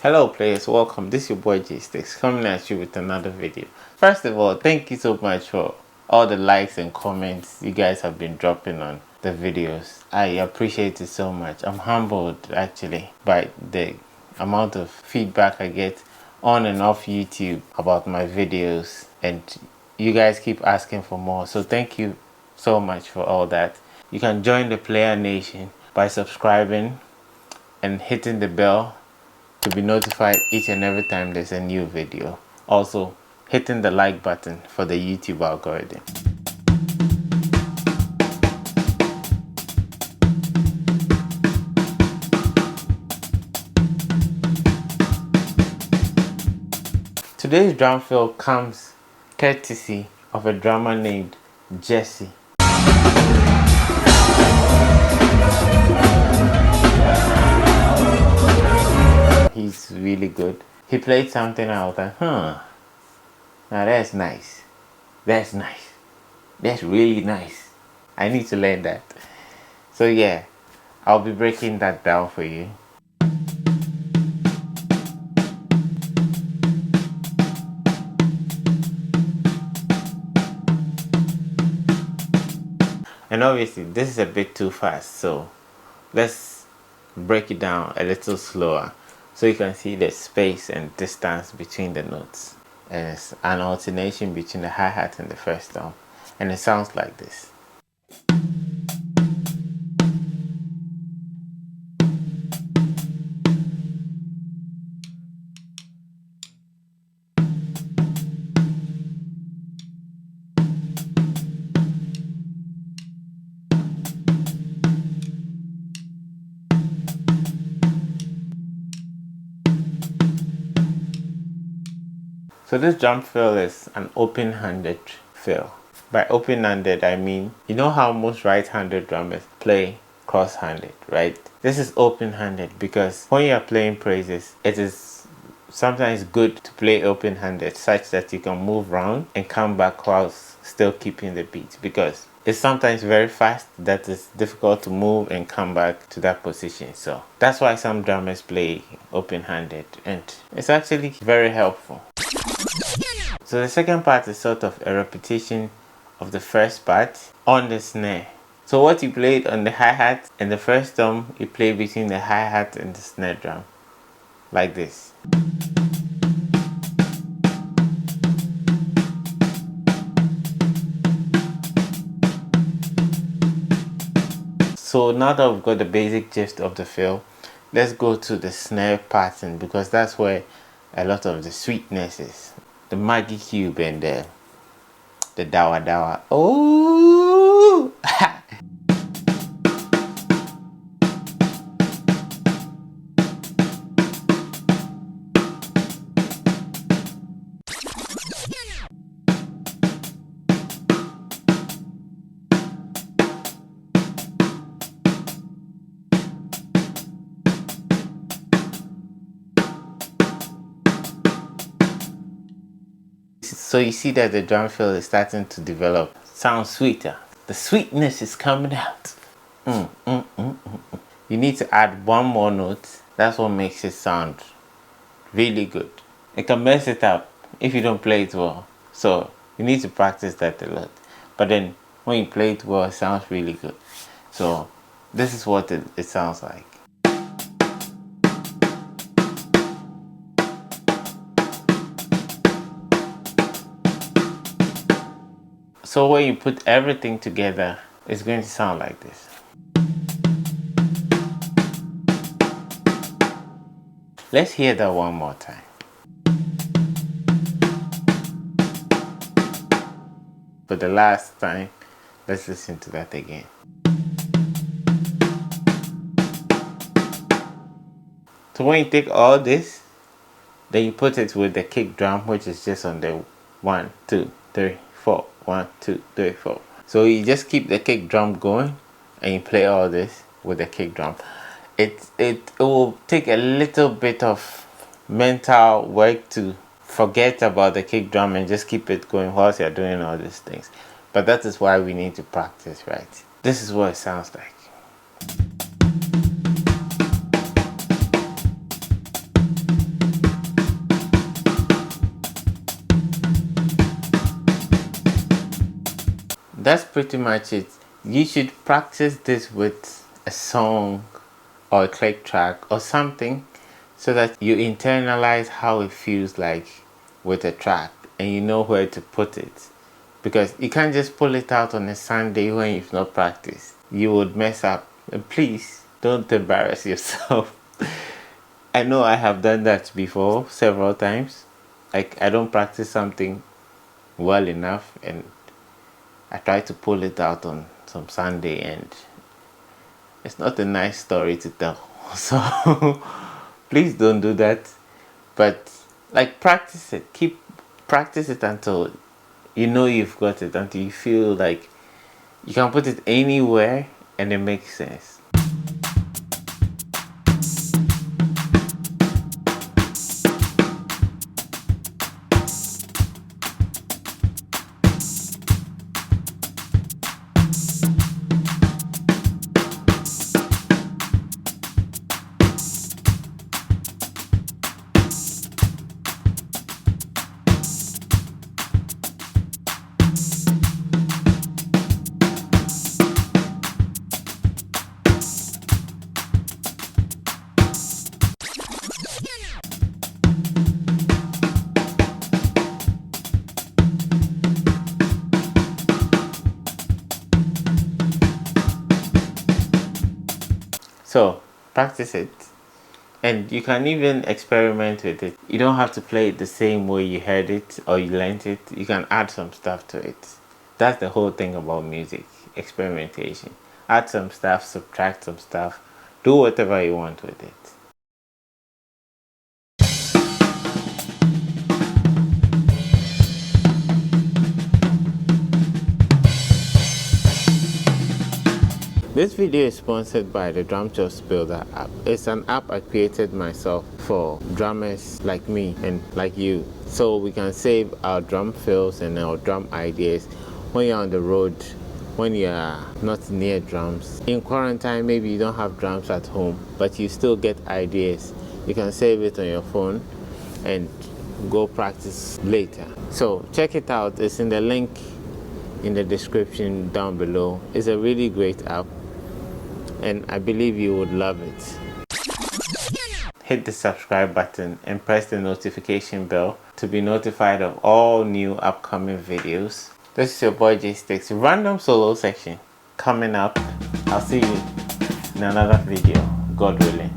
Hello players, welcome. This is your boy Jaystiqs coming at you with another video. First of all, thank you so much for all the likes and comments you guys have been dropping on the videos. I appreciate it so much. I'm humbled actually by the amount of feedback I get on and off YouTube about my videos, and you guys keep asking for more. So thank you so much for all that. You can join the Player Nation by subscribing and hitting the bell to be notified each and every time there's a new video. Also, hitting the like button for the YouTube algorithm. Today's drum fill comes courtesy of a drummer named Jesse. He's really good. He played something out and now that's nice. That's nice. That's really nice. I need to learn that. So yeah, I'll be breaking that down for you. And obviously this is a bit too fast, so let's break it down a little slower so you can see the space and distance between the notes. And it's an alternation between the hi-hat and the first drum, and it sounds like this. So this drum fill is an open-handed fill. By open-handed, I mean, you know how most right-handed drummers play cross-handed, right? This is open-handed because when you are playing praises, it is sometimes good to play open-handed such that you can move around and come back whilst still keeping the beat, because it's sometimes very fast that it's difficult to move and come back to that position. So that's why some drummers play open-handed, and it's actually very helpful. So the second part is sort of a repetition of the first part on the snare. So what you played on the hi-hat and the first drum, you play between the hi-hat and the snare drum, like this. So now that we've got the basic gist of the fill, let's go to the snare pattern, because that's where a lot of the sweetness is. The Maggie Cube and the Dawa Dawa. Oh! So you see that the drum fill is starting to develop. Sounds sweeter. The sweetness is coming out. You need to add one more note. That's what makes it sound really good. It can mess it up if you don't play it well. So you need to practice that a lot. But then when you play it well, it sounds really good. So this is what it sounds like. So when you put everything together, it's going to sound like this. Let's hear that one more time. For the last time, let's listen to that again. So when you take all this, then you put it with the kick drum, which is just on the 1, 2, 3, 4. 1, 2, 3, 4. So you just keep the kick drum going and you play all this with the kick drum. It will take a little bit of mental work to forget about the kick drum and just keep it going whilst you're doing all these things. But that is why we need to practice, right? This is what it sounds like. that's pretty much it. You should practice this with a song or a click track or something, so that you internalize how it feels like with a track and you know where to put it. Because you can't just pull it out on a Sunday when you've not practiced. You would mess up. And please don't embarrass yourself. I know I have done that before several times. Like, I don't practice something well enough and I try to pull it out on some Sunday and it's not a nice story to tell. So please don't do that. But like, practice it. Practice it until you know you've got it, until you feel like you can put it anywhere and it makes sense. So practice it, and you can even experiment with it. You don't have to play it the same way you heard it or you learned it. You can add some stuff to it. That's the whole thing about music, experimentation. Add some stuff, subtract some stuff, do whatever you want with it. This video is sponsored by the Drum Chops Builder app. It's an app I created myself for drummers like me and like you, so we can save our drum fills and our drum ideas when you're on the road, when you're not near drums. In quarantine, maybe you don't have drums at home, but you still get ideas. You can save it on your phone and go practice later. So check it out. It's in the link in the description down below. It's a really great app, and I believe you would love it. Hit the subscribe button and press the notification bell to be notified of all new upcoming videos. This is your boy Jaystiqs, random solo section coming up. I'll see you in another video, God willing.